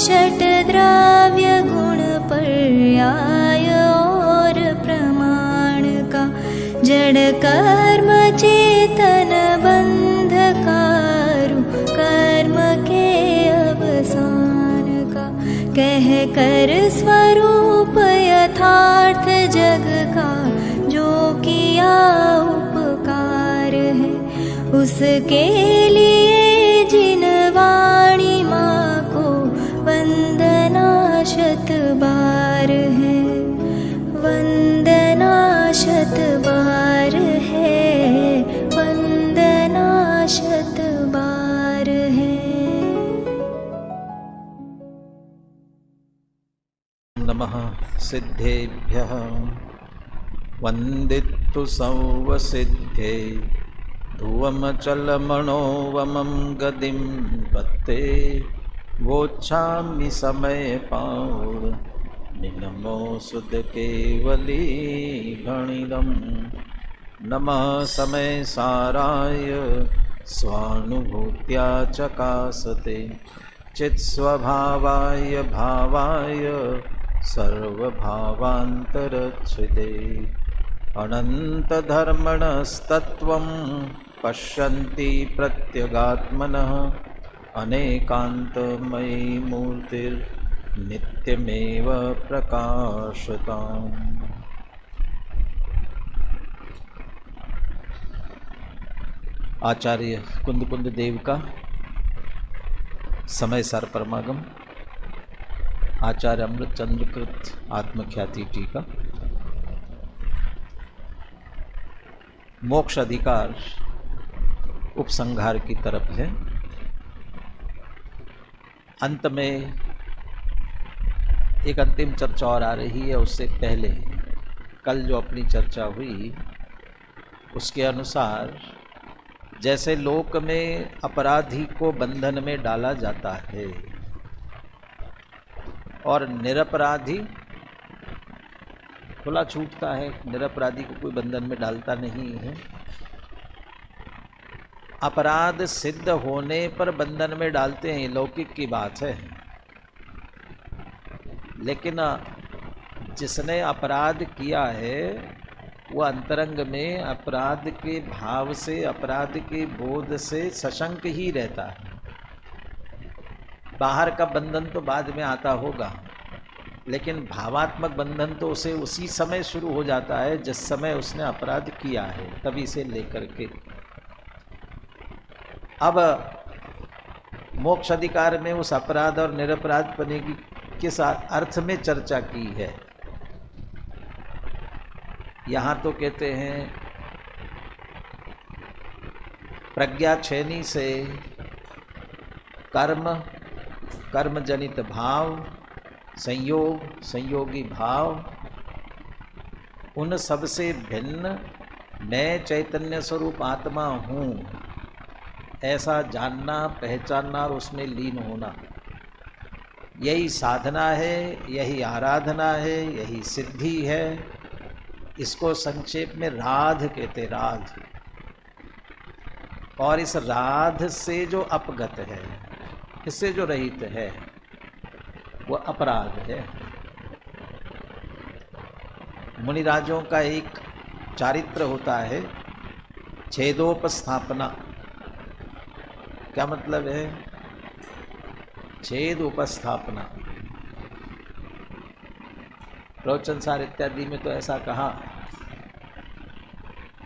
षट्द्रव्य गुण पर्याय और प्रमाण का, जड़ कर्म चेतन बंध कारू कर्म के अवसान का, कह कर स्वरूप यथार्थ जग का जो किया उपकार है, उसके लिए जिन वाणी माँ को वंदना शत बार है, वंदना शत बार है, वंदना शत बार है। नमः सिद्धेभ्यः वन्दितु संवसिद्धे, ध्रुवमचलमणोवमं गतिं पत्ते, वोच्छामि समय पाउर निनमो सुध केवली भणिदं। नमः समय साराय स्वानुभूत्या चकासते, चित्स्वभावाय भावाय सर्वभावान्तरच्छिते, अनन्तधर्मणस्तत्त्वं पश्यन्ति प्रत्यगात्मनः, अनेकान्तमयी मूर्तिर्नित्यमेव प्रकाशताम्। आचार्य कुंद देव का समय सार परमागम, आचार्य अमृत चंद्रकृत आत्मख्याति टीका, मोक्ष अधिकार उपसंहार की तरफ है। अंत में एक अंतिम चर्चा और आ रही है। उससे पहले कल जो अपनी चर्चा हुई उसके अनुसार, जैसे लोक में अपराधी को बंधन में डाला जाता है और निरपराधी खुला छूटता है, निरपराधी को कोई बंधन में डालता नहीं है। अपराध सिद्ध होने पर बंधन में डालते हैं, लौकिक की बात है। लेकिन जिसने अपराध किया है वह अंतरंग में अपराध के भाव से, अपराध के बोध से सशंक ही रहता है। बाहर का बंधन तो बाद में आता होगा, लेकिन भावात्मक बंधन तो उसे उसी समय शुरू हो जाता है जिस समय उसने अपराध किया है, तभी से लेकर के। अब मोक्ष अधिकार में उस अपराध और निरपराध पने की किस अर्थ में चर्चा की है। यहाँ तो कहते हैं प्रज्ञा छेनी से कर्म, कर्म जनित भाव, संयोग, संयोगी भाव, उन सब से भिन्न मैं चैतन्य स्वरूप आत्मा हूँ, ऐसा जानना, पहचानना और उसमें लीन होना, यही साधना है, यही आराधना है, यही सिद्धि है। इसको संक्षेप में राध कहते, राध। और इस राध से जो अपगत है, इससे जो रहित है, वो अपराध है। मुनिराजों का एक चारित्र होता है, छेदोपस्थापना। क्या मतलब है? छेद उपस्थापना। प्रवचन सार इत्यादि में तो ऐसा कहा,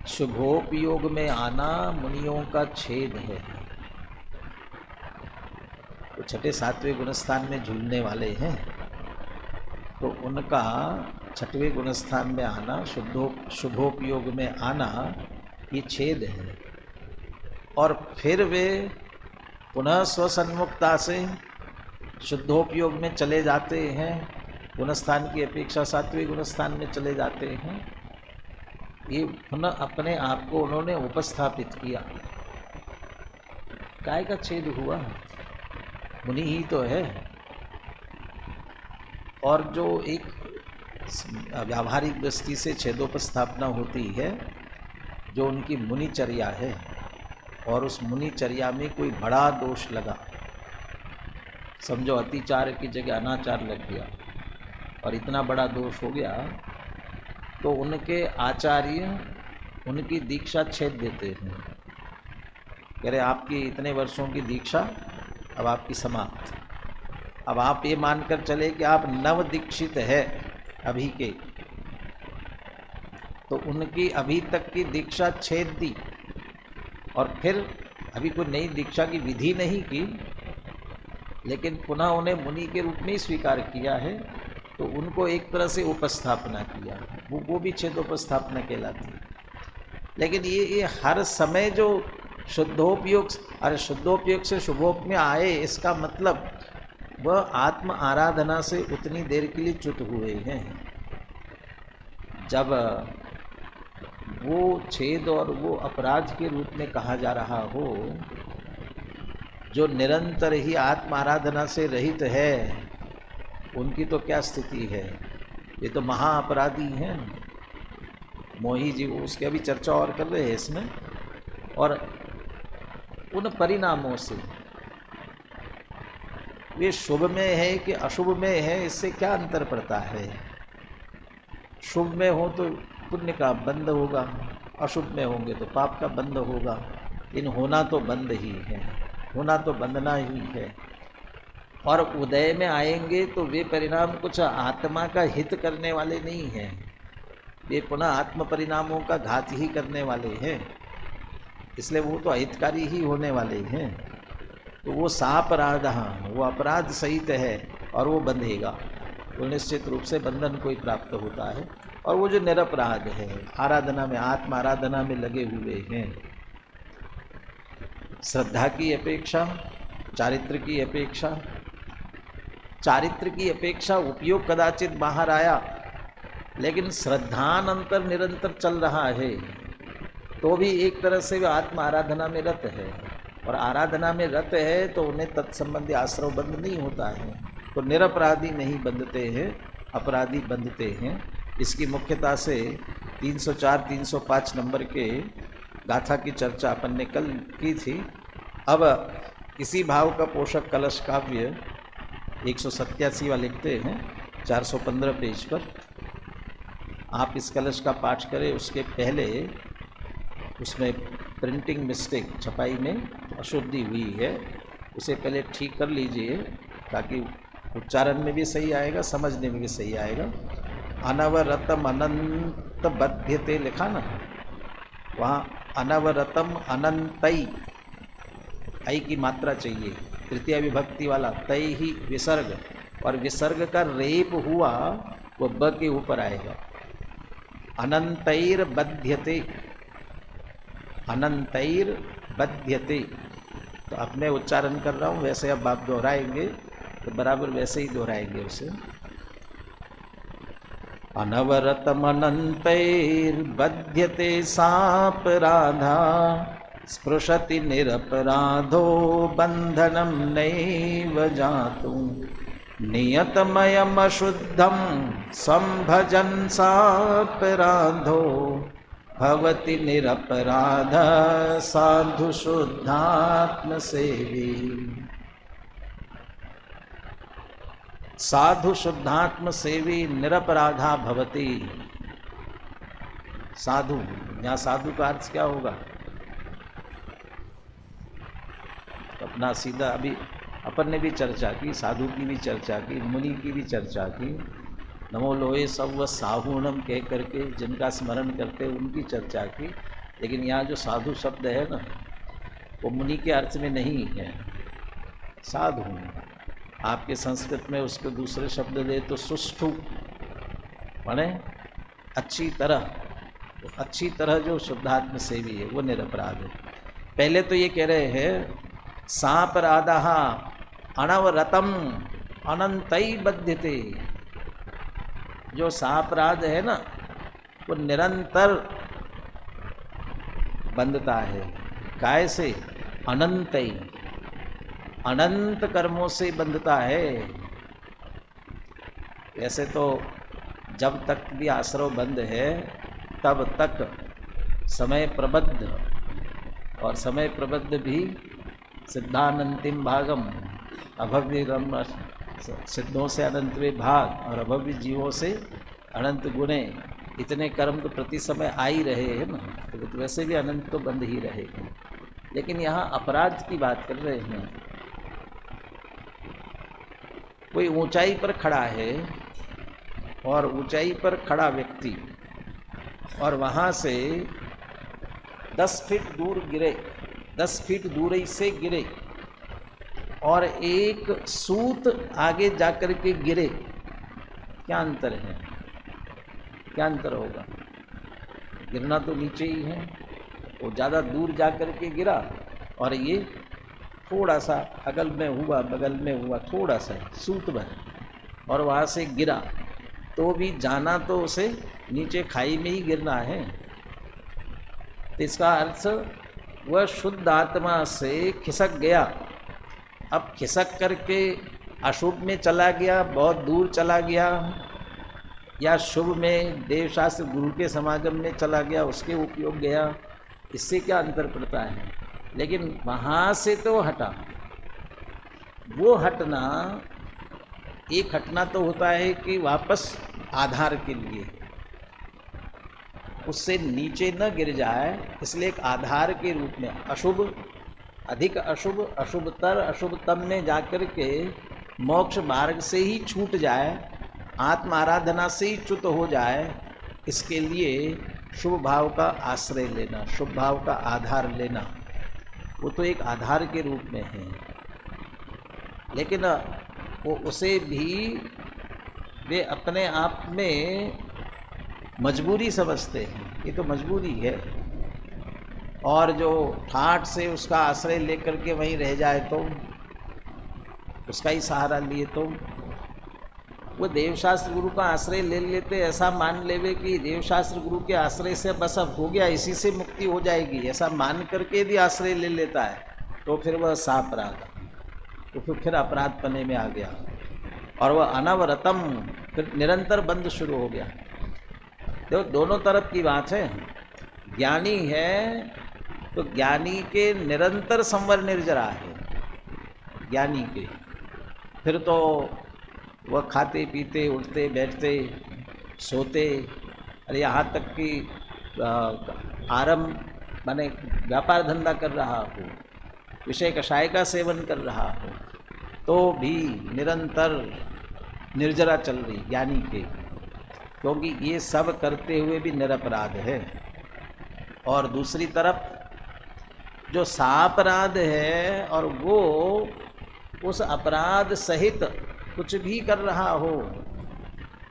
शुभोपयोग में आना मुनियों का छेद है। तो छठे सातवें गुणस्थान में झूलने वाले हैं, तो उनका छठवें गुणस्थान में आना, शुभोपयोग में आना, ये छेद है। और फिर वे पुनः स्वसन्मुखता से शुद्धोपयोग में चले जाते हैं, गुणस्थान की अपेक्षा सातवें गुणस्थान में चले जाते हैं। ये पुनः अपने आप को उन्होंने उपस्थापित किया। काय का छेद हुआ? मुनि ही तो है। और जो एक व्यावहारिक दृष्टि से छेदोपस्थापना होती है, जो उनकी मुनिचर्या है, और उस मुनिचर्या में कोई बड़ा दोष लगा, समझो अतिचार की जगह अनाचार लग गया और इतना बड़ा दोष हो गया, तो उनके आचार्य उनकी दीक्षा छेद देते हैं। कह रहे आपकी इतने वर्षों की दीक्षा अब आपकी समाप्त। अब आप ये मानकर चले कि आप नव दीक्षित है अभी के, तो उनकी अभी तक की दीक्षा छेद दी और फिर अभी कोई नई दीक्षा की विधि नहीं की, लेकिन पुनः उन्हें मुनि के रूप में ही स्वीकार किया है, तो उनको एक तरह से उपस्थापना किया, वो भी छेदोपस्थापना कहलाती है। लेकिन ये हर समय जो शुद्धोपयोग, अरे शुद्धोपयोग से शुभोप में आए, इसका मतलब वह आत्म आराधना से उतनी देर के लिए च्युत हुए हैं। जब वो छेद और वो अपराध के रूप में कहा जा रहा हो, जो निरंतर ही आत्म आराधना से रहित है, उनकी तो क्या स्थिति है। ये तो महाअपराधी हैं। मोही जी उसकी अभी चर्चा और कर रहे हैं इसमें। और उन परिणामों से वे शुभ में है कि अशुभ में है, इससे क्या अंतर पड़ता है। शुभ में हो तो पुण्य का बंध होगा, अशुभ में होंगे तो पाप का बंध होगा। इन होना तो बंद ही है, होना तो बंधना ही है। और उदय में आएंगे तो वे परिणाम कुछ आत्मा का हित करने वाले नहीं हैं, वे पुनः आत्म परिणामों का घात ही करने वाले हैं। इसलिए वो तो अहितकारी ही होने वाले हैं। तो वो सापराध, वो अपराध सहित है और वो बंधेगा, तो निश्चित रूप से बंधन को ही प्राप्त होता है। और वो जो निरपराध है, आराधना में, आत्म आराधना में लगे हुए हैं, श्रद्धा की अपेक्षा, चारित्र की अपेक्षा, चारित्र की अपेक्षा उपयोग कदाचित बाहर आया, लेकिन श्रद्धानंतर निरंतर चल रहा है, तो भी एक तरह से वे आत्म आराधना में रत है। और आराधना में रत है तो उन्हें तत्संबंधी आश्रव बंध नहीं होता है, तो निरपराधी नहीं बंधते हैं, अपराधी बंधते हैं। इसकी मुख्यता से 304-305 नंबर के गाथा की चर्चा अपन ने कल की थी। अब इसी भाव का पोषक कलश काव्य 187वां लिखते हैं 415 पेज पर। आप इस कलश का पाठ करें, उसके पहले उसमें प्रिंटिंग मिस्टेक, छपाई में अशुद्धि हुई है, उसे पहले ठीक कर लीजिए ताकि उच्चारण में भी सही आएगा, समझने में भी सही आएगा। अनवरतम अनंत बध्यते लिखा ना, वहाँ अनवरतम अनंतई, आई की मात्रा चाहिए, तृतीय विभक्ति वाला, तय ही विसर्ग, और विसर्ग का रेप हुआ वो ब के ऊपर आएगा। अनंतैर बध्यते, अनंतैर बध्यते, तो अब मैं उच्चारण कर रहा हूँ, वैसे अब आप दोहराएंगे तो बराबर वैसे ही दोहराएंगे उसे। अनवरतम अनंतैर बध्यते सापराधा, स्पृशति निरपराधो बंधनम नैव जातु, नियतमयम अशुद्धम संभजन सापराधो, भवति निरपराध साधु शुद्धात्म सेवी। साधु शुद्धात्म सेवी निरपराधा भवति। साधु, यहाँ साधु का अर्थ क्या होगा? अपना सीधा, अभी अपन ने भी चर्चा की, साधु की भी चर्चा की, मुनि की भी चर्चा की, नमो लोहे सव साहूणम कह करके जिनका स्मरण करते उनकी चर्चा की। लेकिन यहाँ जो साधु शब्द है ना, वो मुनि के अर्थ में नहीं है। साधु आपके संस्कृत में उसको दूसरे शब्द दे तो सुष्ठु, माने अच्छी तरह, तो अच्छी तरह जो शुद्धात्म सेवी है वो निरपराध है। पहले तो ये कह रहे हैं सापराधा अनवरतम अनंतई बध्यते, जो सापराध है ना वो निरंतर बंधता है। काय से? अनंतई, अनंत कर्मों से बंधता है। ऐसे तो जब तक भी आश्रव बंद है तब तक समय प्रबद्ध, और समय प्रबद्ध भी सिद्धानंतिम भागम, अभव्य ब्रह्म सिद्धों से अनंत में भाग और अभव्य जीवों से अनंत गुणे, इतने कर्म तो प्रति समय आ ही रहे हैं ना, तो वैसे भी अनंत तो बंद ही रहेगा। लेकिन यहाँ अपराध की बात कर रहे हैं। कोई ऊंचाई पर खड़ा है और ऊंचाई पर खड़ा व्यक्ति और वहाँ से 10 फीट दूर गिरे, 10 फीट दूरी से गिरे और एक सूत आगे जाकर के गिरे, क्या अंतर है? क्या अंतर होगा? गिरना तो नीचे ही है, वो ज़्यादा दूर जाकर के गिरा और ये थोड़ा सा अगल में हुआ, बगल में हुआ, थोड़ा सा सूत भर, और वहाँ से गिरा तो भी जाना तो उसे नीचे खाई में ही गिरना है। तो इसका अर्थ वह शुद्ध आत्मा से खिसक गया, अब खिसक करके अशुभ में चला गया, बहुत दूर चला गया, या शुभ में देवशास्त्र गुरु के समागम में चला गया, उसके उपयोग गया, इससे क्या अंतर पड़ता है? लेकिन वहाँ से तो हटा। वो हटना, एक हटना तो होता है कि वापस आधार के लिए उससे नीचे न गिर जाए, इसलिए एक आधार के रूप में अशुभ, अधिक अशुभ, अशुभतर, अशुभतम में जाकर के मोक्ष मार्ग से ही छूट जाए, आत्म आराधना से ही च्युत हो जाए, इसके लिए शुभ भाव का आश्रय लेना, शुभ भाव का आधार लेना, वो तो एक आधार के रूप में है। लेकिन वो उसे भी वे अपने आप में मजबूरी समझते हैं, ये तो मजबूरी है, और जो ठाठ से उसका आश्रय लेकर के वहीं रह जाए तो, उसका ही सहारा लिए तो, वो देवशास्त्र गुरु का आश्रय ले लेते, ऐसा मान लेवे कि देवशास्त्र गुरु के आश्रय से बस अब हो गया, इसी से मुक्ति हो जाएगी, ऐसा मान करके यदि आश्रय ले लेता है तो फिर वह सापराध, तो फिर अपराध पने में आ गया, और वह अनवरतम, फिर निरंतर बंद शुरू हो गया। देखो दोनों तरफ की बात है। ज्ञानी है तो ज्ञानी के निरंतर संवर निर्जरा है, ज्ञानी के, फिर तो वह खाते पीते उठते बैठते सोते, अरे यहाँ तक कि आरंभ माने व्यापार धंधा कर रहा हो, विषय कषाय का सेवन कर रहा हो, तो भी निरंतर निर्जरा चल रही ज्ञानी के, क्योंकि ये सब करते हुए भी निरपराध है। और दूसरी तरफ जो सापराध है और वो उस अपराध सहित कुछ भी कर रहा हो,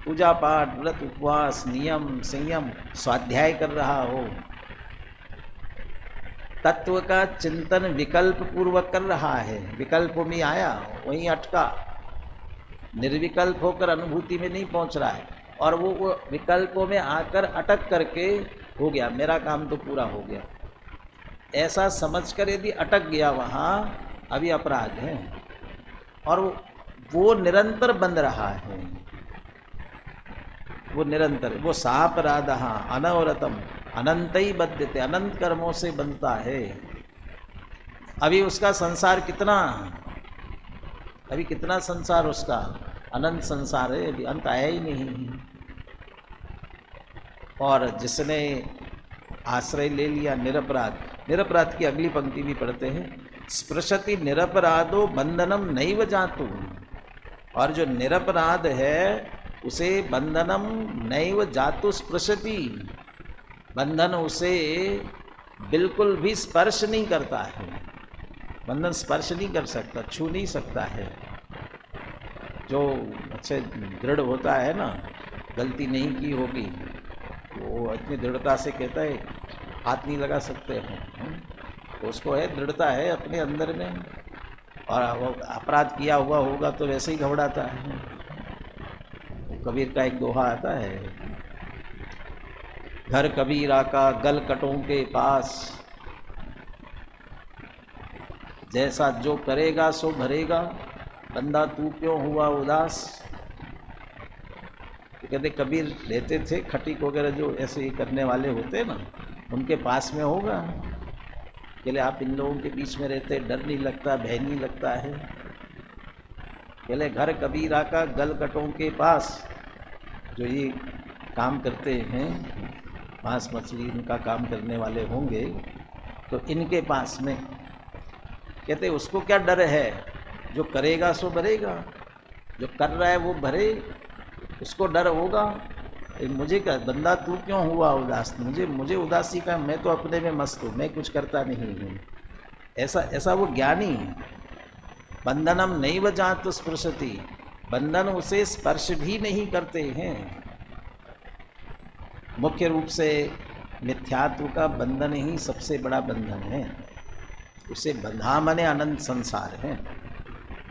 पूजा पाठ, व्रत, उपवास, नियम, संयम, स्वाध्याय कर रहा हो, तत्व का चिंतन विकल्प पूर्वक कर रहा है, विकल्पों में आया वहीं अटका, निर्विकल्प होकर अनुभूति में नहीं पहुंच रहा है, और वो विकल्पों में आकर अटक करके हो गया, मेरा काम तो पूरा हो गया, ऐसा समझकर यदि अटक गया वहाँ, अभी अपराध है। और वो निरंतर बंध रहा है, वो निरंतर, वो सापराध अनवरतम अनंत ही बद्धते, अनंत कर्मों से बनता है। अभी उसका संसार कितना, अभी कितना संसार उसका, अनंत संसार है, अभी अंत आया ही नहीं। और जिसने आश्रय ले लिया निरपराध, निरपराध की अगली पंक्ति भी पढ़ते हैं, स्पृशति निरपराधो बंधनम नैव जातु, और जो निरपराध है उसे बंधनम नैव जातु स्पृशति, बंधन उसे बिल्कुल भी स्पर्श नहीं करता है, बंधन स्पर्श नहीं कर सकता, छू नहीं सकता है। जो अच्छे दृढ़ होता है ना, गलती नहीं की होगी, वो इतनी दृढ़ता से कहता है हाथ नहीं लगा सकते हो, तो उसको है दृढ़ता है अपने अंदर में, और वो अपराध किया हुआ होगा तो वैसे ही घबराता है। कबीर का एक दोहा आता है, घर कबीरा का गल कटों के पास, जैसा जो करेगा सो भरेगा, बंदा तू क्यों हुआ उदास। तो कहते कबीर रहते थे, खटीक वगैरह जो ऐसे ही करने वाले होते ना, उनके पास में होगा, कहले आप इन लोगों के बीच में रहते, डर नहीं लगता, भय नहीं लगता है, पहले घर कबीरा का गलकटों के पास, जो ये काम करते हैं, मांस मछली इनका काम करने वाले होंगे, तो इनके पास में कहते उसको क्या डर है, जो करेगा सो भरेगा, जो कर रहा है वो भरे, उसको डर होगा। मुझे क्या बंदा, तू क्यों हुआ उदास, मुझे उदासी का, मैं तो अपने में मस्त हूँ, मैं कुछ करता नहीं हूँ। ऐसा वो ज्ञानी है। बंधनम नहीं वजात तो स्पृशति, बंधन उसे स्पर्श भी नहीं करते हैं। मुख्य रूप से मिथ्यात्व का बंधन ही सबसे बड़ा बंधन है। उसे बंधा माने अनंत संसार है,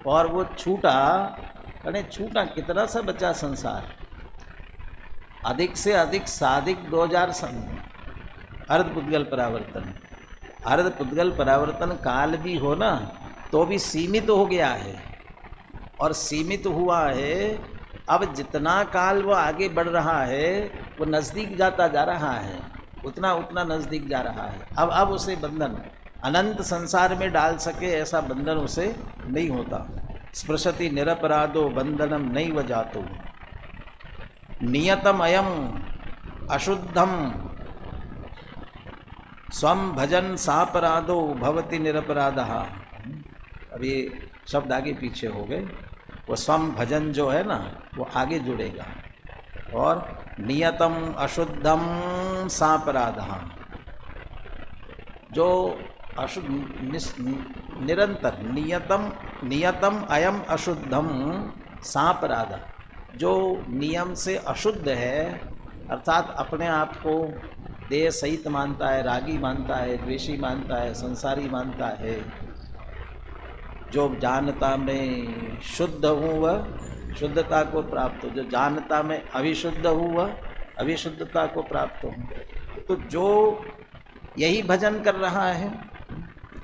और वो छूटा, अरे छूटा कितना सा बचा संसार। अधिक से अधिक साधिक 2000 अर्ध पुद्गल परावर्तन, अर्ध पुद्गल परावर्तन काल भी हो ना तो भी सीमित हो गया है, और सीमित हुआ है। अब जितना काल वो आगे बढ़ रहा है वो नज़दीक जाता जा रहा है, उतना उतना नज़दीक जा रहा है। अब उसे बंधन अनंत संसार में डाल सके ऐसा बंधन उसे नहीं होता। स्पृशति निरपराधो बंधनम नैव जातो, नियतम अयम अशुद्धम स्वम भजन सापराधो भवति निरपराधः। अब ये शब्द आगे पीछे हो गए, वो स्वम भजन जो है ना वो आगे जुड़ेगा, और नियतम अशुद्धम सापराधः, जो अशुद्ध निरंतर, नियतम अयम अशुद्धम सापराध, जो नियम से अशुद्ध है, अर्थात अपने आप को देह सहित मानता है, रागी मानता है, द्वेषी मानता है, संसारी मानता है, जो जानता मैं शुद्ध हूँ वह शुद्धता को प्राप्त हो, जो जानता मैं अविशुद्ध हूँ वह अविशुद्धता को प्राप्त हो। तो जो यही भजन कर रहा है,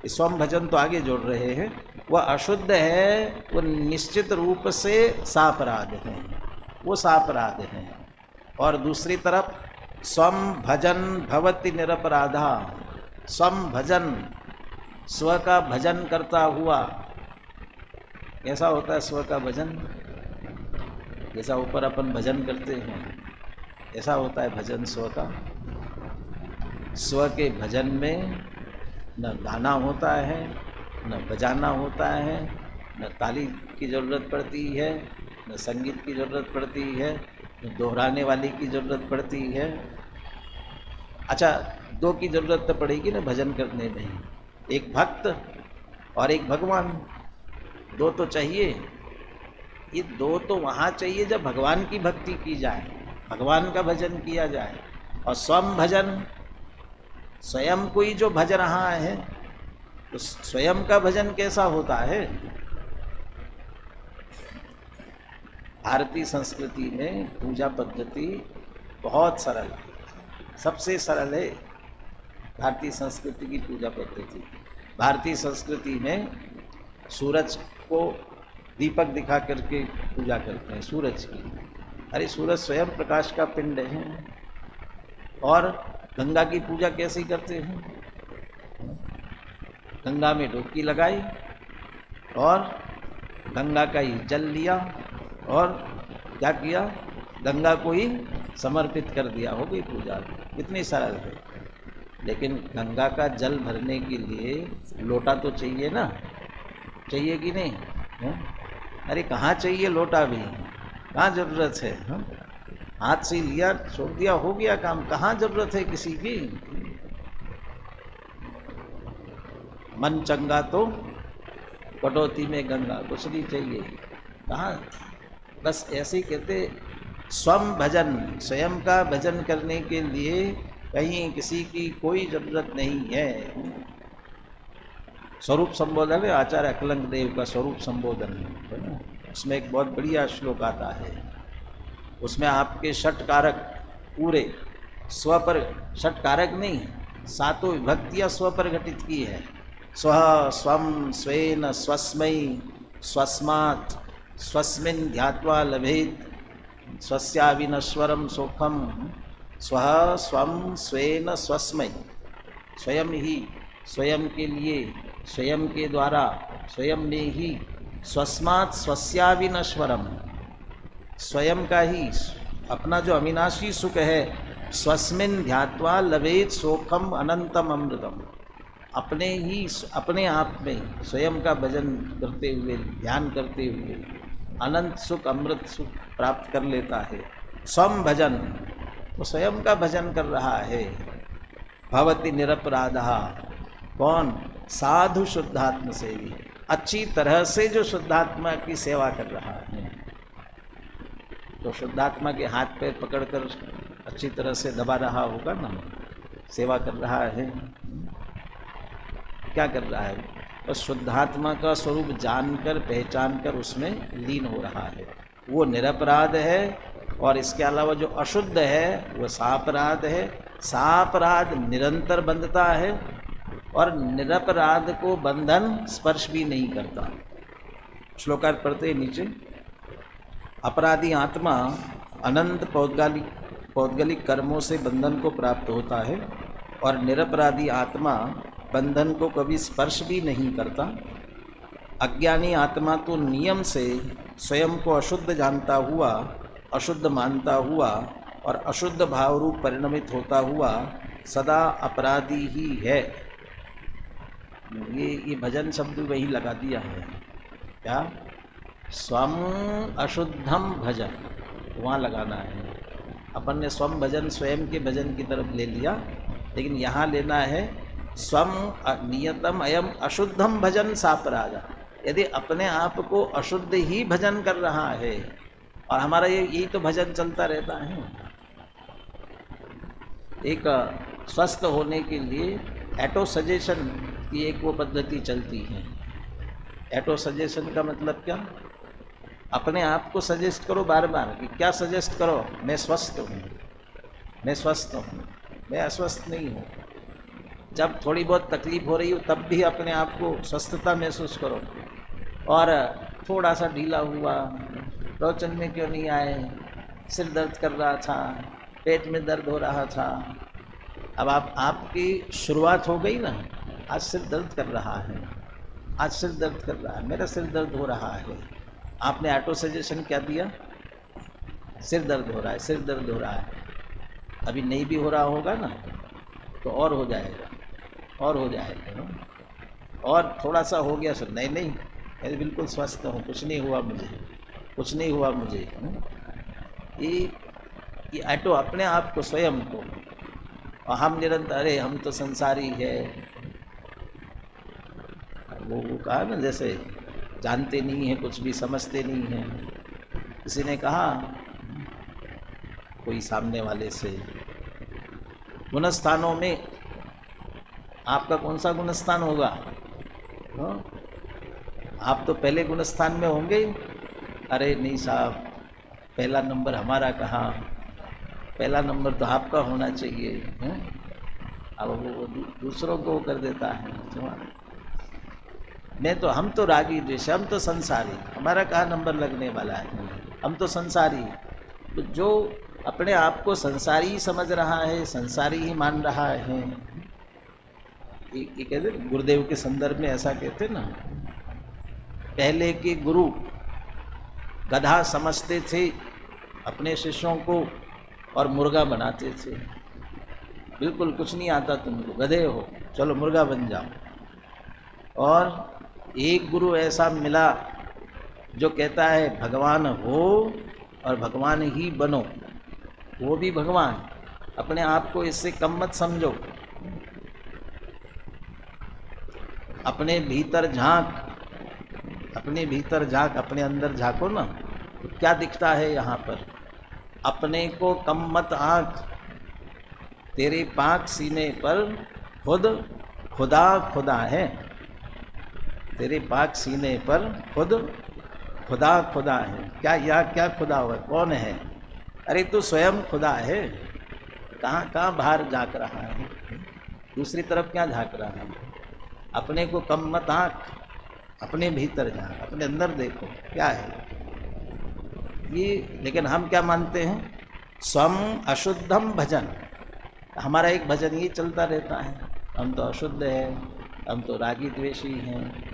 स्वम भजन तो आगे जोड़ रहे हैं, वह अशुद्ध है, वो निश्चित रूप से सापराध है, वो सापराध है। और दूसरी तरफ स्वम भजन भवति निरपराधा, स्वम भजन, स्व का भजन करता हुआ। कैसा होता है स्व का भजन? जैसा ऊपर अपन भजन करते हैं ऐसा होता है भजन स्व का। स्व के भजन में न गाना होता है, न बजाना होता है, न ताली की ज़रूरत पड़ती है, न संगीत की ज़रूरत पड़ती है, न दोहराने वाली की ज़रूरत पड़ती है। अच्छा, दो की ज़रूरत तो पड़ेगी ना भजन करने में, एक भक्त और एक भगवान, दो तो चाहिए। ये दो तो वहाँ चाहिए जब भगवान की भक्ति की जाए, भगवान का भजन किया जाए। और स्वम भजन, स्वयं कोई जो भज रहा है तो स्वयं का भजन कैसा होता है? भारतीय संस्कृति में पूजा पद्धति बहुत सरल, सबसे सरल है भारतीय संस्कृति की पूजा पद्धति। भारतीय संस्कृति में सूरज को दीपक दिखा करके पूजा करते हैं, सूरज की। अरे सूरज स्वयं प्रकाश का पिंड है। और गंगा की पूजा कैसे करते हैं? गंगा में डुबकी लगाई और गंगा का ही जल लिया और क्या किया, गंगा को ही समर्पित कर दिया, हो गई पूजा। कितनी सरल है। लेकिन गंगा का जल भरने के लिए लोटा तो चाहिए ना, चाहिए कि नहीं है? अरे कहाँ चाहिए लोटा भी, कहाँ ज़रूरत है? हाथ से लिया छोड़ दिया, हो गया काम, कहाँ ज़रूरत है किसी की? मन चंगा तो कटौती में गंगा, कुछ नहीं चाहिए। कहाँ, बस ऐसे ही कहते स्वम भजन, स्वयं का भजन करने के लिए कहीं किसी की कोई ज़रूरत नहीं है। स्वरूप संबोधन है, आचार्य अकलंक देव का स्वरूप संबोधन है ना, उसमें एक बहुत बढ़िया श्लोक आता है। उसमें आपके षट कारक पूरे स्व पर, षट कारक नहीं, सातों विभक्तियाँ स्व पर घटित की है। स्व, स्वम, स्वेन, स्वस्मै, स्वस्मात्, स्वस्मिन् ध्यात्वा लभेत स्वस्याविनश्वरम सुखम। स्व, स्वम, स्वेन, स्वस्मै, स्वयं ही, स्वयं के लिए, स्वयं के द्वारा, स्वयं में ही स्वस्मात् स्वस्याविनश्वरम, स्वयं का ही अपना जो अविनाशी सुख है, स्वस्मिन ध्यात्वा लवेत सोखम अनंतम अमृतम, अपने ही अपने आप में स्वयं का भजन करते हुए, ध्यान करते हुए अनंत सुख, अमृत सुख प्राप्त कर लेता है। स्वम भजन, वो स्वयं का भजन कर रहा है। भवति निरपराधा, कौन? साधु शुद्धात्म सेवी, अच्छी तरह से जो शुद्धात्मा की सेवा कर रहा है। तो शुद्धात्मा के हाथ पैर पकड़कर अच्छी तरह से दबा रहा होगा ना, सेवा कर रहा है। क्या कर रहा है? बस शुद्धात्मा का स्वरूप जानकर, पहचानकर उसमें लीन हो रहा है। वो निरपराध है। और इसके अलावा जो अशुद्ध है वो सापराध है। सापराध निरंतर बंधता है और निरपराध को बंधन स्पर्श भी नहीं करता। श्लोकार्थ पढ़ते हैं नीचे। अपराधी आत्मा अनंत पौद्गलिक कर्मों से बंधन को प्राप्त होता है और निरपराधी आत्मा बंधन को कभी स्पर्श भी नहीं करता। अज्ञानी आत्मा तो नियम से स्वयं को अशुद्ध जानता हुआ, अशुद्ध मानता हुआ और अशुद्ध भाव रूप परिणमित होता हुआ सदा अपराधी ही है। ये भजन शब्द वही लगा दिया है। क्या? स्वम अशुद्धम भजन, वहाँ लगाना है। अपन ने स्वम भजन स्वयं के भजन की तरफ ले लिया, लेकिन यहाँ लेना है स्वम नियतम अयम अशुद्धम भजन सापराधा। यदि अपने आप को अशुद्ध ही भजन कर रहा है, और हमारा यही तो भजन चलता रहता है। एक स्वस्थ होने के लिए एटो सजेशन की एक वो पद्धति चलती है। एटो सजेशन का मतलब क्या? अपने आप को सजेस्ट करो बार बार कि क्या सजेस्ट करो? मैं स्वस्थ हूँ, मैं स्वस्थ हूँ, मैं अस्वस्थ नहीं हूँ। जब थोड़ी बहुत तकलीफ हो रही हो तब भी अपने आप को स्वस्थता महसूस करो। और थोड़ा सा ढीला हुआ, प्रवचन में क्यों नहीं आए, सिर दर्द कर रहा था, पेट में दर्द हो रहा था। अब आपकी शुरुआत हो गई ना, आज सिर दर्द कर रहा है, आज सिर दर्द कर रहा है, मेरा सिर दर्द हो रहा है। आपने ऑटो सजेशन क्या दिया? सिर दर्द हो रहा है, सिर दर्द हो रहा है। अभी नहीं भी हो रहा होगा ना तो और हो जाएगा, और हो जाएगा ना? और थोड़ा सा हो गया, सर नहीं नहीं मैं बिल्कुल स्वस्थ हूँ, कुछ नहीं हुआ मुझे, कुछ नहीं हुआ मुझे। ये ऑटो अपने आप को, स्वयं को, और हम निरंतर अरे हम तो संसारी है। वो कहा ना, जैसे जानते नहीं हैं, कुछ भी समझते नहीं हैं। किसी ने कहा कोई सामने वाले से, गुणस्थानों में आपका कौन सा गुणस्थान होगा? आप तो पहले गुणस्थान में होंगे। अरे नहीं साहब, पहला नंबर हमारा कहाँ, पहला नंबर तो आपका होना चाहिए। अब वो दूसरों को कर देता है। मैं तो, हम तो रागी द्वेष, हम तो संसारी, हमारा कहाँ नंबर लगने वाला है, हम तो संसारी। तो जो अपने आप को संसारी समझ रहा है, संसारी ही मान रहा है। ये कहते गुरुदेव के संदर्भ में ऐसा कहते ना, पहले के गुरु गधा समझते थे अपने शिष्यों को और मुर्गा बनाते थे। बिल्कुल कुछ नहीं आता तुमको, गधे हो, चलो मुर्गा बन जाओ। और एक गुरु ऐसा मिला जो कहता है भगवान हो और भगवान ही बनो, वो भी भगवान। अपने आप को इससे कम मत समझो। अपने भीतर झांक, अपने भीतर झांक, अपने अंदर झांको ना, तो क्या दिखता है यहाँ पर? अपने को कम मत आँख, तेरे पाक सीने पर खुद खुदा खुदा है। तेरे पाक सीने पर खुद खुदा खुदा है। क्या यहाँ क्या खुदा हुआ? कौन है? अरे तू स्वयं खुदा है। कहाँ कहाँ बाहर झाँक रहा है? दूसरी तरफ क्या झाँक रहा है? अपने को कम मत आँख, अपने भीतर झाँक, अपने अंदर देखो क्या है ये। लेकिन हम क्या मानते हैं? स्वम अशुद्धम भजन। हमारा एक भजन ये चलता रहता है, हम तो अशुद्ध हैं, हम तो रागी द्वेषी हैं।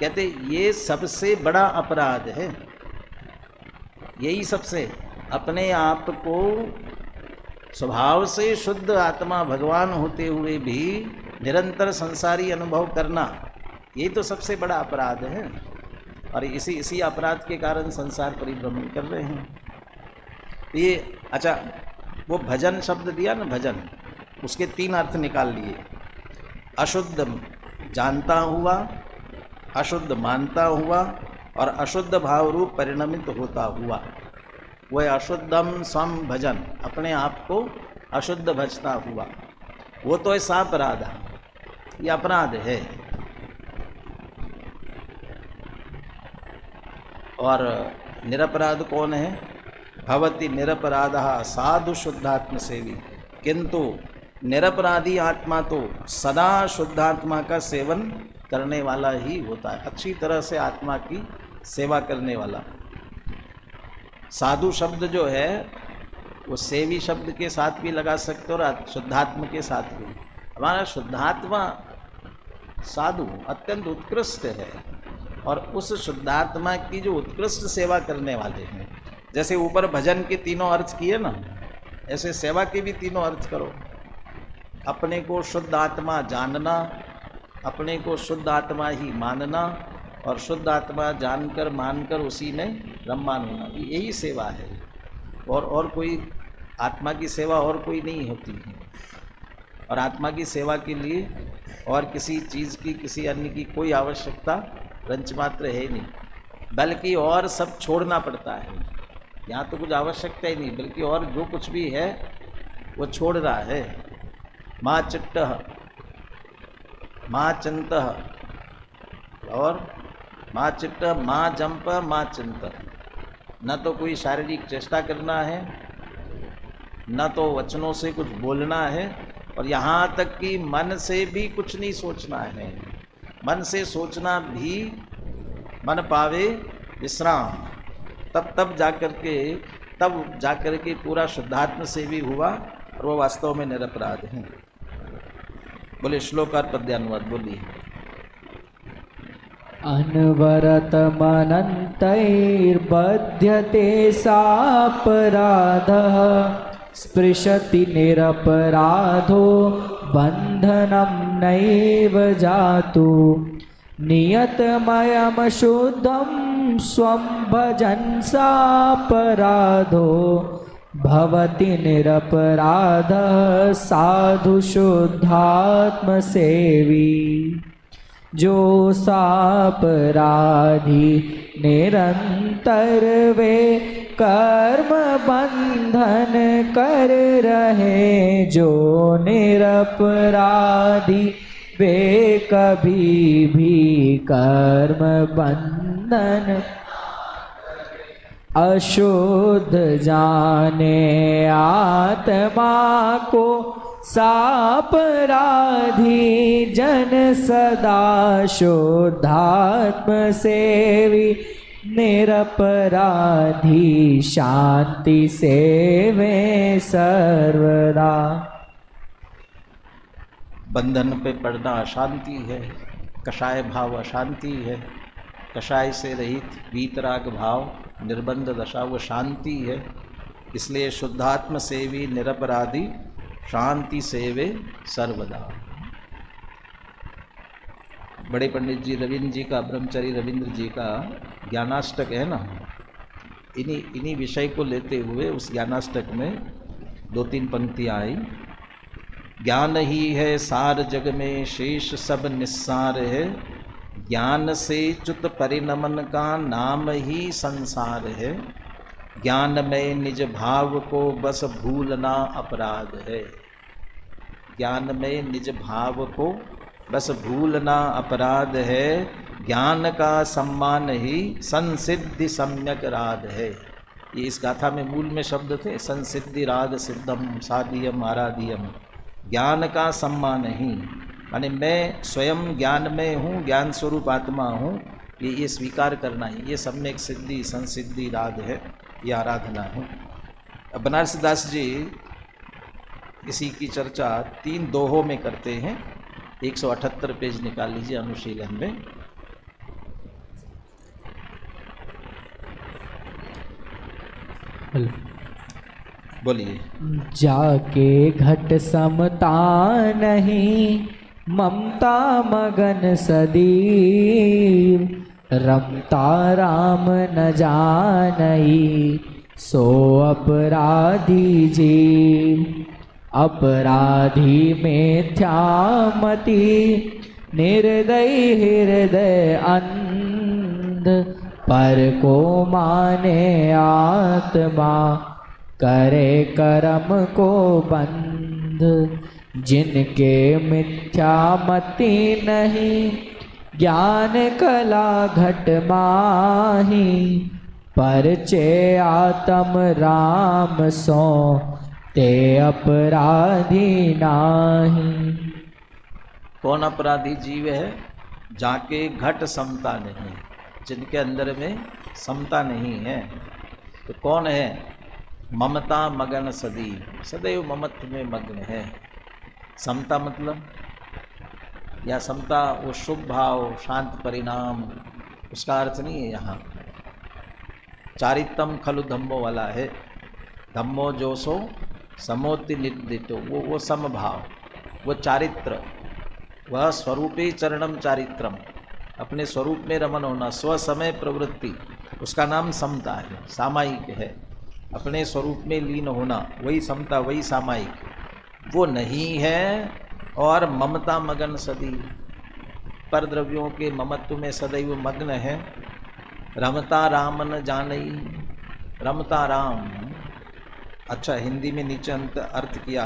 कहते ये सबसे बड़ा अपराध है। यही सबसे अपने आप को स्वभाव से शुद्ध आत्मा भगवान होते हुए भी निरंतर संसारी अनुभव करना, यही तो सबसे बड़ा अपराध है। और इसी अपराध के कारण संसार परिभ्रमण कर रहे हैं। ये अच्छा, वो भजन शब्द दिया ना, भजन, उसके 3 अर्थ निकाल लिए। अशुद्ध जानता हुआ, अशुद्ध मानता हुआ और अशुद्ध भाव रूप परिणमित होता हुआ। वह अशुद्धम स्वम भजन, अपने आप को अशुद्ध भजता हुआ, वो तो ऐसा अपराध है, ये अपराध है। और निरपराध कौन है? भवति निरपराधः साधु शुद्धात्म सेवी। किंतु निरपराधी आत्मा तो सदा शुद्धात्मा का सेवन करने वाला ही होता है, अच्छी तरह से आत्मा की सेवा करने वाला। साधु शब्द जो है वो सेवी शब्द के साथ भी लगा सकते हो और शुद्धात्मा के साथ भी। हमारा शुद्धात्मा साधु अत्यंत उत्कृष्ट है और उस शुद्धात्मा की जो उत्कृष्ट सेवा करने वाले हैं, जैसे ऊपर भजन के 3 अर्थ किए ना, ऐसे सेवा के भी 3 अर्थ करो। अपने को शुद्ध आत्मा जानना, अपने को शुद्ध आत्मा ही मानना और शुद्ध आत्मा जानकर मानकर उसी में रममान होना, यही सेवा है। और कोई आत्मा की सेवा और कोई नहीं होती है। और आत्मा की सेवा के लिए और किसी चीज़ की, किसी अन्य की कोई आवश्यकता रंच मात्र है नहीं, बल्कि और सब छोड़ना पड़ता है। यहाँ तो कुछ आवश्यकता ही नहीं, बल्कि और जो कुछ भी है वो छोड़ रहा है। माँ चिट्टः माँ चिंतः और माँ चिट्टः माँ जंप माँ चिंतः। न तो कोई शारीरिक चेष्टा करना है, न तो वचनों से कुछ बोलना है, और यहाँ तक कि मन से भी कुछ नहीं सोचना है। मन से सोचना भी मन पावे विश्राम, तब जाकर के पूरा शुद्धात्म से भी हुआ और वो वास्तव में निरपराध है। बोले श्लोकार पद्यानुवाद बोलिए। अनवरतमनन्तैर्बध्यते सापराधः स्पृशति निरपराधो बन्धनं नैव जातु नियतमयं शुद्धं स्वं भजन् सापराधो भवति निरपराधः साधु शुद्धात्मसेवी। जो सापराधी निरंतर वे कर्म बंधन कर रहे, जो निरपराधी वे कभी भी कर्म बंधन अशुद्ध जाने आत्मा को सापराधी जन सदा शुद्धात्म सेवी निरपराधी शांति सेवे सर्वदा। बंधन पे पड़ना अशांति है, कषाय भाव अशांति है, कषाय से रहित वीतराग भाव निर्बंध दशा वो शांति है। इसलिए शुद्धात्म सेवी निरपराधी शांति सेवे सर्वदा। बड़े पंडित जी रविंद्र जी का, ब्रह्मचारी रविंद्र जी का ज्ञानाष्टक है ना, इन्हीं विषय को लेते हुए उस ज्ञानाष्टक में 2-3 पंक्तियाँ आई। ज्ञान ही है सार जग में, शेष सब निस्सार है, ज्ञान से च्युत परिणमन का नाम ही संसार है, ज्ञान में निज भाव को बस भूलना अपराध है। ज्ञान में निज भाव को बस भूलना अपराध है, ज्ञान का सम्मान ही संसिद्धि सम्यक राध है। ये इस गाथा में मूल में शब्द थे, संसिद्धि राध सिद्धम साधियम आराधियम। ज्ञान का सम्मान ही माने मैं स्वयं ज्ञान में हूँ, ज्ञान स्वरूप आत्मा हूँ, ये स्वीकार करना ही, ये सम्यक सिद्धि संसिद्धि राध है, ये आराधना है। अब बनारस दास जी इसी की चर्चा 3 दोहों में करते हैं। 178 पेज निकाल लीजिए अनुशीलन में। बोलिए। जाके घट समता नहीं, ममता मगन सदीव, रमता राम न जानई, सो अपराधी जीव। अपराधी मिथ्यामति, निर्दयी हृदय अंध, पर को माने आत्मा, करे कर्म को बंध। जिनके मिथ्यामति नहीं, ज्ञान कला घट माही, परचे आत्म राम सो, ते अपराधी नाही। कौन अपराधी जीव है? जाके घट समता नहीं, जिनके अंदर में समता नहीं है। तो कौन है? ममता मगन सदैव, सदैव ममत्व में मग्न है। समता मतलब, या समता वो शुभ भाव, शांत परिणाम, उसका अर्थ नहीं है यहाँ। चारितम खलु धम्मो वाला है। धम्मो जो सो समोति निर्दितो, वो समभाव, वो चारित्र, वह स्वरूपे चरणम चारित्रम, अपने स्वरूप में रमन होना, स्वसमय प्रवृत्ति, उसका नाम समता है, सामायिक है। अपने स्वरूप में लीन होना, वही समता, वही सामायिक, वो नहीं है। और ममता मगन सदैव, पर द्रव्यों के ममत्व में सदैव मग्न है। रमता राम न जानई, रमता राम, अच्छा हिंदी में नीचे अर्थ किया,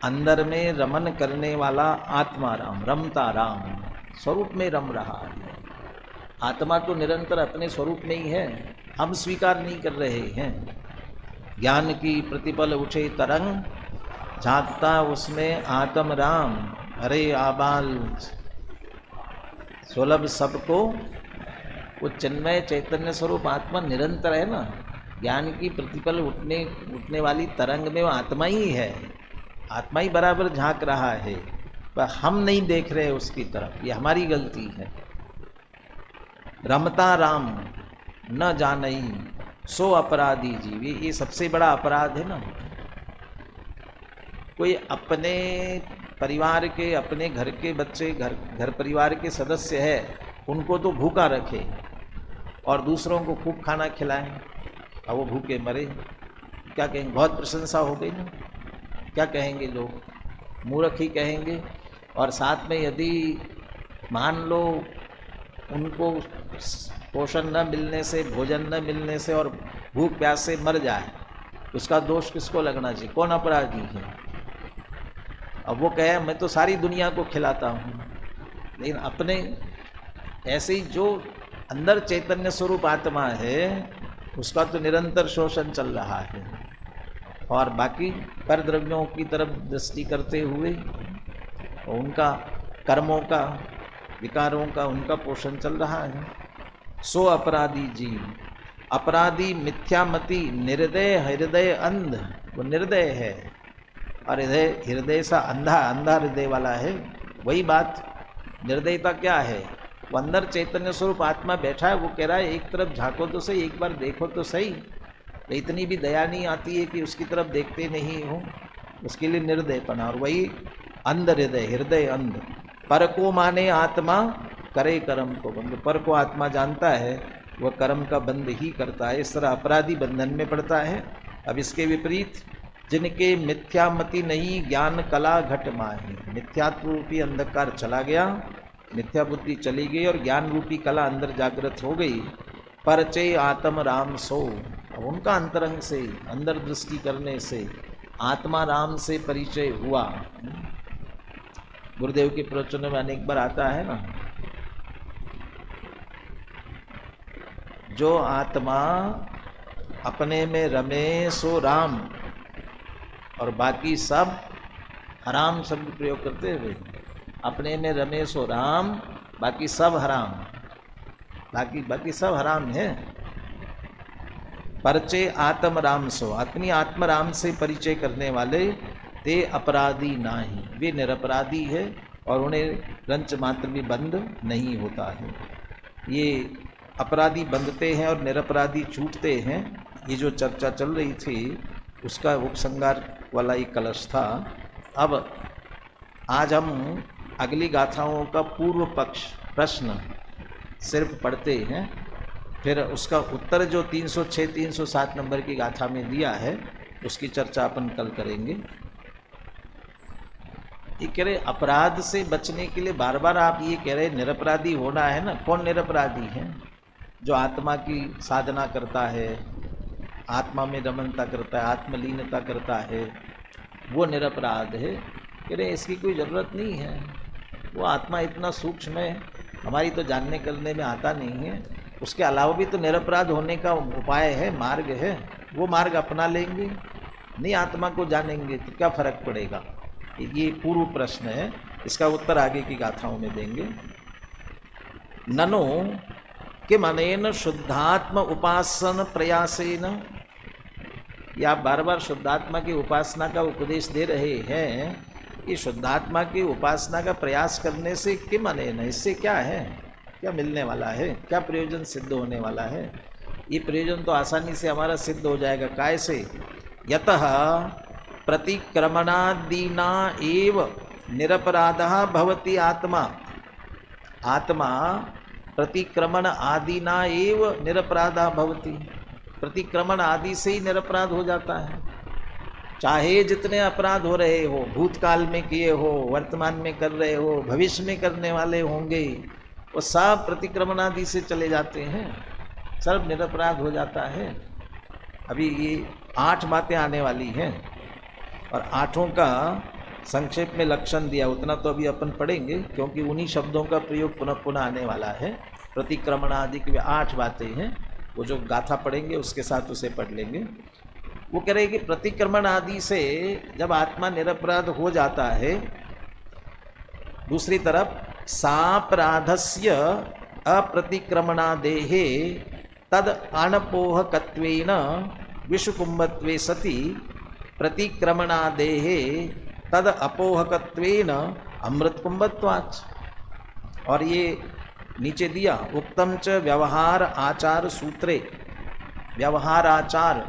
अंदर में रमन करने वाला आत्मा राम, रमता राम, स्वरूप में रम रहा है। आत्मा तो निरंतर अपने स्वरूप में ही है, हम स्वीकार नहीं कर रहे हैं। ज्ञान की प्रतिपल उठे तरंग, झांकता उसमें आत्म राम, अरे आबाल सुलभ सबको, वो चिन्मय चैतन्य स्वरूप आत्मा निरंतर है ना। ज्ञान की प्रतिपल उठने वाली तरंग में वो आत्मा ही है, आत्मा ही बराबर झांक रहा है, पर हम नहीं देख रहे उसकी तरफ, ये हमारी गलती है। रमता राम न जानई, सो अपराधी जीव, ये सबसे बड़ा अपराध है ना। कोई अपने परिवार के, अपने घर के बच्चे, घर परिवार के सदस्य है, उनको तो भूखा रखे और दूसरों को खूब खाना खिलाएं और वो भूखे मरे, क्या कहेंगे? बहुत प्रशंसा हो गई ना, क्या कहेंगे लोग? मूर्ख ही कहेंगे। और साथ में यदि मान लो उनको पोषण न मिलने से, भोजन न मिलने से और भूख प्यास से मर जाए, उसका दोष किसको लगना चाहिए? कौन अपराधी है? अब वो कहे मैं तो सारी दुनिया को खिलाता हूँ, लेकिन अपने ऐसे ही जो अंदर चैतन्य स्वरूप आत्मा है उसका तो निरंतर शोषण चल रहा है, और बाकी पर द्रव्यों की तरफ दृष्टि करते हुए उनका कर्मों का, विकारों का, उनका पोषण चल रहा है। सो अपराधी जीव, अपराधी मिथ्यामति, निर्दय हृदय अंध, वो निर्दय है और हृदय सा अंधा, अंधा हृदय वाला है। वही बात, निर्दयता क्या है? वो अंदर चैतन्य स्वरूप आत्मा बैठा है, वो कह रहा है एक तरफ झांको तो सही, एक बार देखो तो सही, इतनी भी दया नहीं आती है कि उसकी तरफ देखते नहीं हो, उसके लिए निर्दयपना। और वही अंध हृदय, हृदय अंध, पर को माने आत्मा, करे कर्म को बंद, पर को आत्मा जानता है, वह कर्म का बंद ही करता है। इस तरह अपराधी बंधन में पड़ता है। अब इसके विपरीत, जिनके मिथ्यामति नहीं, ज्ञान कला घट माही, मिथ्यात्व रूपी अंधकार चला गया, मिथ्या बुद्धि चली गई और ज्ञान रूपी कला अंदर जागृत हो गई। परचय आत्म राम सो, अब उनका अंतरंग से, अंदर दृष्टि करने से आत्मा राम से परिचय हुआ। गुरुदेव के प्रवचनों में अनेक बार आता है ना, जो आत्मा अपने में रमे सो राम, और बाकी सब हराम शब्द प्रयोग करते हुए, अपने में रमे सो राम, बाकी सब हराम, बाकी सब हराम है। परिचय आत्म राम सो, अपनी आत्म राम से परिचय करने वाले ते अपराधी नाही, वे निरपराधी है और उन्हें रंच मात्र भी बंद नहीं होता है। ये अपराधी बंधते हैं और निरपराधी छूटते हैं, ये जो चर्चा चल रही थी उसका उपसंहार वाला एक कलश था। अब आज हम अगली गाथाओं का पूर्व पक्ष प्रश्न सिर्फ पढ़ते हैं, फिर उसका उत्तर जो 306 307 नंबर की गाथा में दिया है उसकी चर्चा अपन कल करेंगे। ये कह रहे अपराध से बचने के लिए बार बार आप ये कह रहे निरपराधी होना है ना। कौन निरपराधी है? जो आत्मा की साधना करता है, आत्मा में रमनता करता है, आत्मलीनता करता है, वो निरपराध है। कह रहे इसकी कोई ज़रूरत नहीं है, वो आत्मा इतना सूक्ष्म है, हमारी तो जानने करने में आता नहीं है। उसके अलावा भी तो निरपराध होने का उपाय है, मार्ग है, वो मार्ग अपना लेंगे, नहीं आत्मा को जानेंगे तो क्या फर्क पड़ेगा। ये पूर्व प्रश्न है, इसका उत्तर आगे की गाथाओं में देंगे। ननो किम अनेन शुद्धात्म उपासन प्रयासेन, या आप बार बार शुद्धात्मा की उपासना का उपदेश दे रहे हैं। ये शुद्धात्मा की उपासना का प्रयास करने से किम अनेन, इससे क्या है, क्या मिलने वाला है, क्या प्रयोजन सिद्ध होने वाला है। ये प्रयोजन तो आसानी से हमारा सिद्ध हो जाएगा। काय से? यतः प्रतिक्रमणादीना एव निरपराधः भवति आत्मा। आत्मा प्रतिक्रमण आदिना एव निरपराधः भवति, प्रतिक्रमण आदि से ही निरपराध हो जाता है। चाहे जितने अपराध हो रहे हो, भूतकाल में किए हो, वर्तमान में कर रहे हो, भविष्य में करने वाले होंगे, वो सब प्रतिक्रमण आदि से चले जाते हैं, सब निरपराध हो जाता है। अभी ये 8 बातें आने वाली हैं और 8 का संक्षेप में लक्षण दिया, उतना तो अभी अपन पढ़ेंगे क्योंकि उन्हीं शब्दों का प्रयोग पुनः पुनः आने वाला है। प्रतिक्रमण आदि की 8 बातें हैं, वो जो गाथा पढ़ेंगे उसके साथ उसे पढ़ लेंगे। वो कह रहे कि प्रतिक्रमण आदि से जब आत्मा निरपराध हो जाता है, दूसरी तरफ सापराधस्य अप्रतिक्रमणादेहे तद अनपोहकत्वेन विषुकुंभत्वे सति प्रतिक्रमणादेहे तद अपोहकत्वेन अमृतकुंभत्वाच्। और ये नीचे दिया उक्तम च व्यवहार आचार सूत्रे, व्यवहार आचार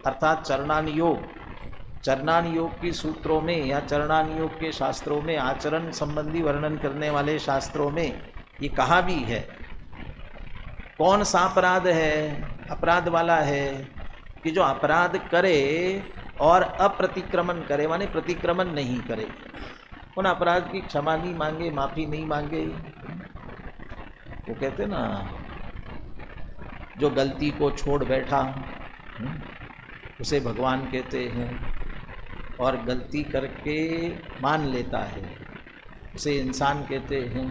अर्थात चरणान योग, चरणान योग की सूत्रों में या चरणान योग के शास्त्रों में, आचरण संबंधी वर्णन करने वाले शास्त्रों में ये कहा भी है। कौन सा अपराध है, अपराध वाला है कि जो अपराध करे और अप्रतिक्रमण करे, माने प्रतिक्रमण नहीं करे, उन अपराध की क्षमा नहीं मांगे, माफी नहीं मांगे। वो कहते ना, जो गलती को छोड़ बैठा उसे भगवान कहते हैं, और गलती करके मान लेता है उसे इंसान कहते हैं।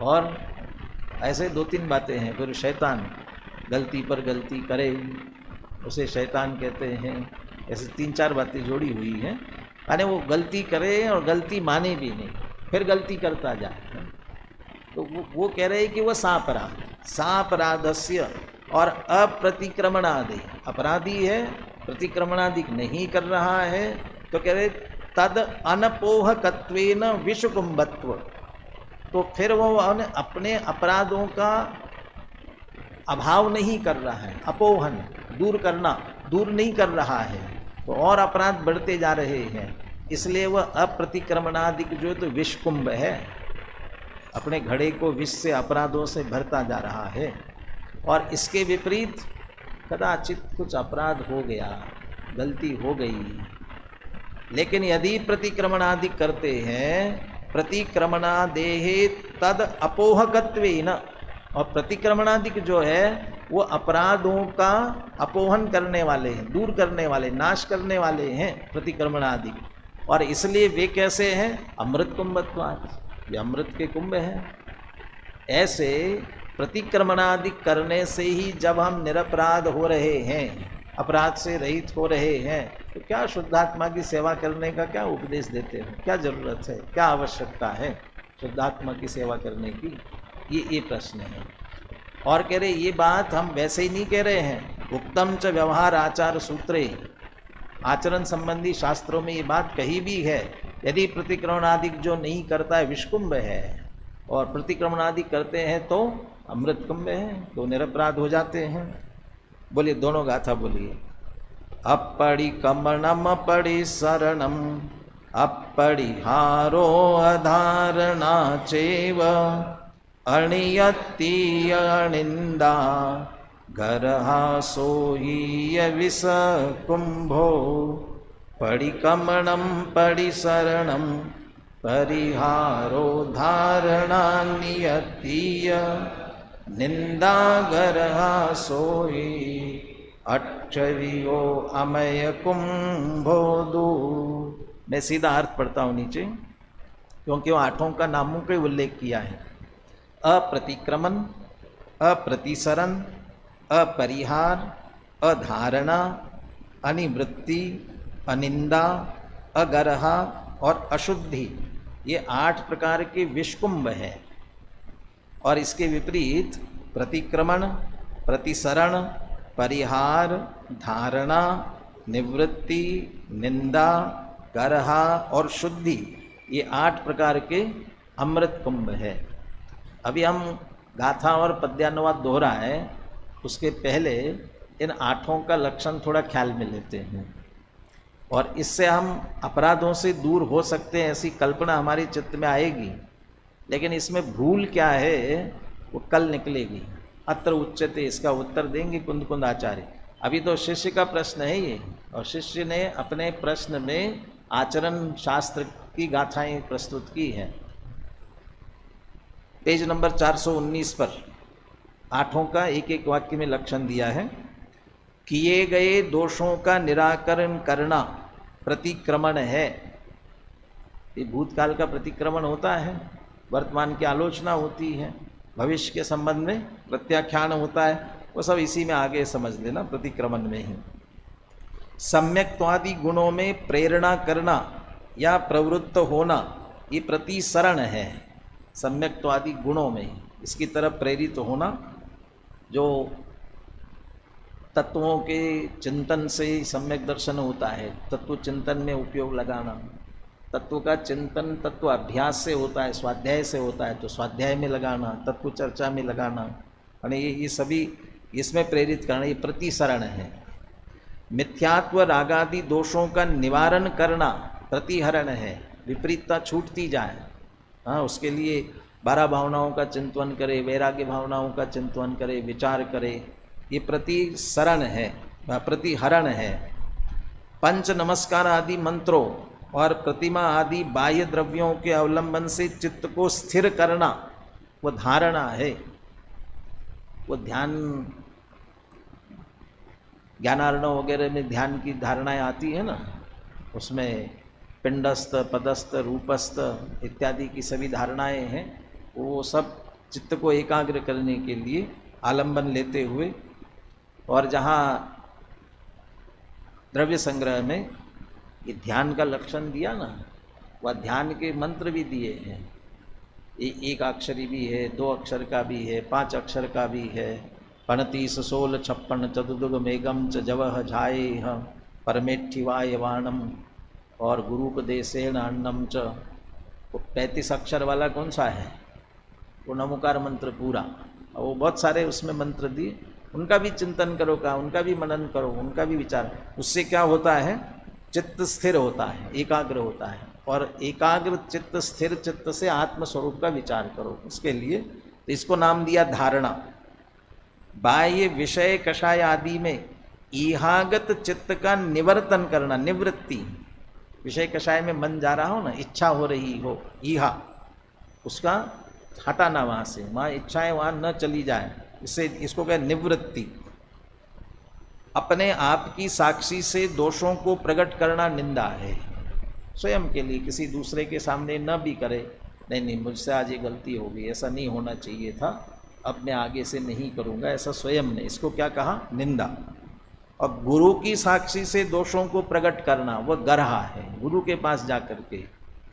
और ऐसे 2-3 बातें हैं। फिर शैतान, गलती पर गलती करे उसे शैतान कहते हैं। ऐसे 3-4 बातें जोड़ी हुई हैं, यानी वो गलती करे और गलती माने भी नहीं, फिर गलती करता जाए। तो वो कह रहे हैं कि वह सापराध, सापराधस्य और अप्रतिक्रमणादि, अपराधी है, प्रतिक्रमणादि नहीं कर रहा है, तो कह रहे तद अनपोहकत्वेन विषुकुंभत्व। तो फिर वो अपने अपराधों का अभाव नहीं कर रहा है, अपोहन दूर करना, दूर नहीं कर रहा है, तो और अपराध बढ़ते जा रहे हैं। इसलिए वह अप्रतिक्रमणादिक जो तो विषकुंभ है, अपने घड़े को विष से, अपराधों से भरता जा रहा है। और इसके विपरीत कदाचित कुछ अपराध हो गया, गलती हो गई, लेकिन यदि प्रतिक्रमणादि करते हैं, प्रतिक्रमणादेहे तद अपोहकत्वेन, और प्रतिक्रमणादिक जो है वो अपराधों का अपोहन करने वाले हैं, दूर करने वाले, नाश करने वाले हैं प्रतिक्रमणादिक। और इसलिए वे कैसे हैं? अमृत कुंभत्वात्, ये अमृत के कुंभ हैं। ऐसे प्रतिक्रमणादि करने से ही जब हम निरपराध हो रहे हैं, अपराध से रहित हो रहे हैं, तो क्या शुद्धात्मा की सेवा करने का क्या उपदेश देते हो? क्या जरूरत है, क्या आवश्यकता है शुद्धात्मा की सेवा करने की? ये प्रश्न है। और कह रहे ये बात हम वैसे ही नहीं कह रहे हैं, उक्तम च व्यवहार आचार सूत्रे, आचरण संबंधी शास्त्रों में ये बात कही भी है। यदि प्रतिक्रमणादि जो नहीं करता है विषकुंभ है, और प्रतिक्रमणादि करते हैं तो अमृत कुंभ है, तो निरपराध हो जाते हैं। बोलिए, दोनों गाथा बोलिए। अपड़ी कमणम पड़ी शरणम अपरिहारो अधारणा चैव अणियति अनिंदा गरहा सोहीय विष कुंभो पडिकमणं परिशरणं परिहारो धारणा नियतीय निंदा गरहा सोही अक्षरियो अमय कुंभो दू। मैं सीधा अर्थ पढ़ता हूँ नीचे, क्योंकि वो आठों का नामों का उल्लेख किया है। अप्रतिक्रमण, अप्रतिसरण, अपरिहार, अधारणा, अनिवृत्ति, अनिंदा, अगरहा और अशुद्धि, ये 8 प्रकार के विषकुंभ हैं। और इसके विपरीत प्रतिक्रमण, प्रतिसरण, परिहार, धारणा, निवृत्ति, निंदा, गरहा और शुद्धि, ये 8 प्रकार के अमृत कुंभ है। अभी हम गाथा और पद्यानुवाद दोहरा है, उसके पहले इन 8 का लक्षण थोड़ा ख्याल में लेते हैं, और इससे हम अपराधों से दूर हो सकते हैं, ऐसी कल्पना हमारे चित्त में आएगी। लेकिन इसमें भूल क्या है वो कल निकलेगी। अत्र उच्चते, इसका उत्तर देंगे कुंद कुंद आचार्य। अभी तो शिष्य का प्रश्न है ये, और शिष्य ने अपने प्रश्न में आचरण शास्त्र की गाथाएं प्रस्तुत की हैं। पेज नंबर 419 पर 8 का एक एक वाक्य में लक्षण दिया है। किए गए दोषों का निराकरण करना प्रतिक्रमण है। ये भूतकाल का प्रतिक्रमण होता है, वर्तमान की आलोचना होती है, भविष्य के संबंध में प्रत्याख्यान होता है, वो सब इसी में आगे समझ लेना, प्रतिक्रमण में ही। सम्यक्त्वादि गुणों में प्रेरणा करना या प्रवृत्त होना, ये प्रतिसरण है। सम्यक्त्वादि गुणों में इसकी तरफ प्रेरित होना, जो तत्वों के चिंतन से सम्यक दर्शन होता है, तत्व चिंतन में उपयोग लगाना। तत्व का चिंतन तत्व अभ्यास से होता है, स्वाध्याय से होता है, तो स्वाध्याय में लगाना, तत्व चर्चा में लगाना, यानी ये सभी इसमें प्रेरित करना, ये प्रतिसरण है। मिथ्यात्व रागादि दोषों का निवारण करना प्रतिहरण है। विपरीतता छूटती जाए, हाँ, उसके लिए 12 भावनाओं का चिंतन करे, वैराग्य भावनाओं का चिंतन करे, विचार करे, ये प्रतिसरण है, प्रतिहरण है। पंच नमस्कार आदि मंत्रों और प्रतिमा आदि बाह्य द्रव्यों के अवलंबन से चित्त को स्थिर करना, वो धारणा है। वो ध्यान, ज्ञानार्णव वगैरह में ध्यान की धारणाएं आती है ना, उसमें पिंडस्थ, पदस्थ, रूपस्थ इत्यादि की सभी धारणाएं हैं। वो सब चित्त को एकाग्र करने के लिए आलंबन लेते हुए, और जहाँ द्रव्य संग्रह में ये ध्यान का लक्षण दिया ना, वह ध्यान के मंत्र भी दिए हैं। एक अक्षरी भी है, 2 अक्षर का भी है, 5 अक्षर का भी है। 29 16 56 चतुर्दुग मेघम च जवह झाये परमेठिवाय वाणम और गुरुपदेशेण अन्नम च। 35 अक्षर वाला कौन सा है? वो नमोकार मंत्र पूरा। और वो बहुत सारे उसमें मंत्र दिए, उनका भी चिंतन करो, का उनका भी मनन करो, उनका भी विचार। उससे क्या होता है? चित्त स्थिर होता है, एकाग्र होता है। और एकाग्र चित्त, स्थिर चित्त से आत्मस्वरूप का विचार करो। उसके लिए तो इसको नाम दिया धारणा। बाह्य विषय कषाय आदि में ईहागत चित्त का निवर्तन करना, निवृत्ति। विषय कषाय में मन जा रहा हो ना, इच्छा हो रही हो, ईहा, उसका हटाना वहाँ से, वहाँ इच्छाएं वहाँ न चली जाए, इससे इसको क्या निवृत्ति। अपने आप की साक्षी से दोषों को प्रकट करना निंदा है। स्वयं के लिए, किसी दूसरे के सामने न भी करे, नहीं मुझसे आज ये गलती हो गई, ऐसा नहीं होना चाहिए था, अब मैं आगे से नहीं करूँगा, ऐसा स्वयं ने, इसको क्या कहा? निंदा। और गुरु की साक्षी से दोषों को प्रकट करना, वह गरहा है। गुरु के पास जा कर के,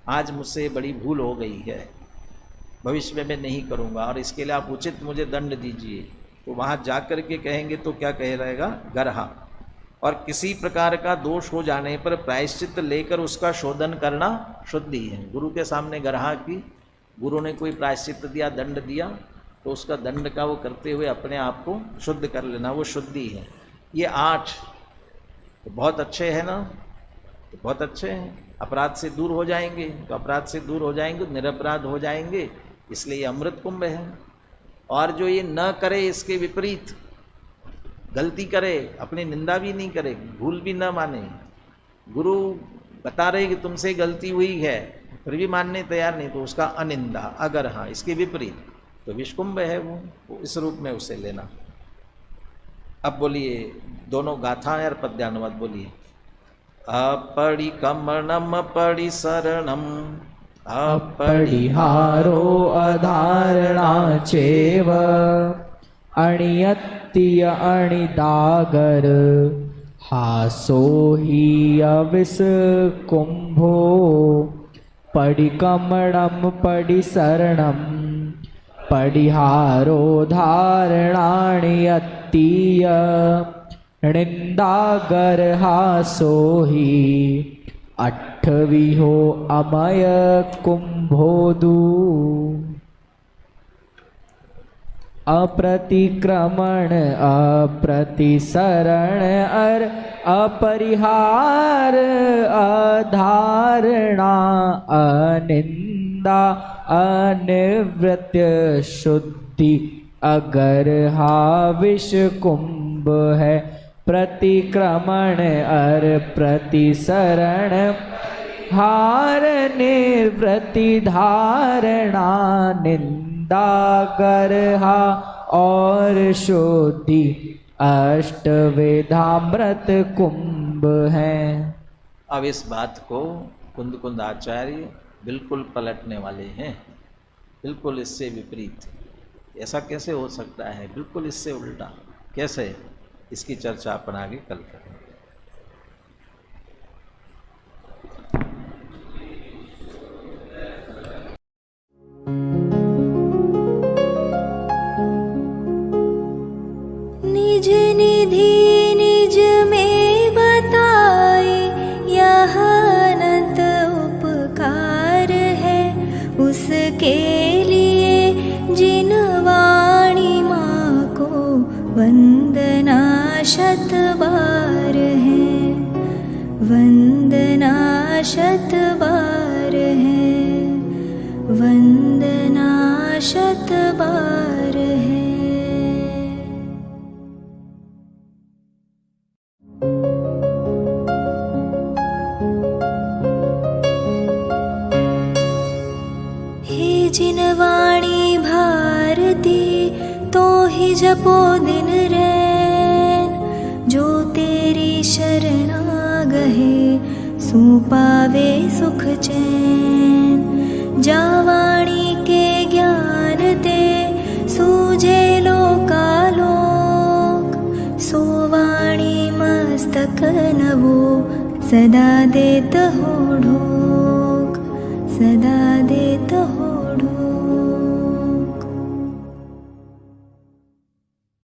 आज मुझसे बड़ी भूल हो गई है, भविष्य में मैं नहीं करूँगा और इसके लिए आप उचित मुझे दंड दीजिए, तो वहाँ जा कर के कहेंगे तो क्या कह रहेगा? गरहा। और किसी प्रकार का दोष हो जाने पर प्रायश्चित लेकर उसका शोधन करना शुद्धि है। गुरु के सामने गरहा की, गुरु ने कोई प्रायश्चित दिया, दंड दिया, तो उसका दंड का वो करते हुए अपने आप को शुद्ध कर लेना, वो शुद्धि है। ये 8 तो बहुत अच्छे हैं ना, तो बहुत अच्छे हैं। अपराध से दूर हो जाएंगे, तो अपराध से दूर हो जाएंगे, निरपराध हो जाएंगे, इसलिए ये अमृत कुंभ है। और जो ये न करे, इसके विपरीत गलती करे, अपनी निंदा भी नहीं करे, भूल भी न माने, गुरु बता रहे कि तुमसे गलती हुई है फिर भी मानने तैयार नहीं, तो उसका अनिंदा। अगर हाँ इसके विपरीत तो विषकुंभ है वो इस रूप में उसे लेना। अब बोलिए दोनों गाथाएं और पद्यानुवाद बोलिए। अपड़ी कमणम पड़ी शरणम अपरिहारो अधारणा चेव अणियत्य अणिदागर हासो हि अविस कुंभो पड़ी कमणम पड़ी शरणम पडिहारो धारणाण्यत्तीय निंदागर हासो हि अट्ठविहो अमय कुंभोदू अप्रतिक्रमण अप्रतिसरण अपरिहार अधारणा अनिंदा अनिवृत्य शुद्धि अगर हा विष कुंभ है प्रतिक्रमण अर प्रतिसरण हार निर्वृत्ति धारणा निंदा करहा और शुद्धि अष्टवेदामृत कुंभ है। अब इस बात को कुंद कुंद आचार्य बिल्कुल पलटने वाले हैं, बिल्कुल इससे विपरीत। ऐसा कैसे हो सकता है, बिल्कुल इससे उल्टा कैसे, इसकी चर्चा अपन आगे कल करेंगे। निज निधि निज में बताए यह अनंत उपकार है, उसके लिए जिन वाणी माँ को वंदना शत बार है, वंदना शत बार है, वंदना शत बार है। हे जिन वाणी भारती तो ही जपो दिन रैन, जो तेरी शरणा गहे सो पावे सुख चैन। जा वाणी के ज्ञान ते सूझे लोकालोक, सो वाणी मस्तक नवो सदा देत हो ढोक, सदा देत हो ढोक।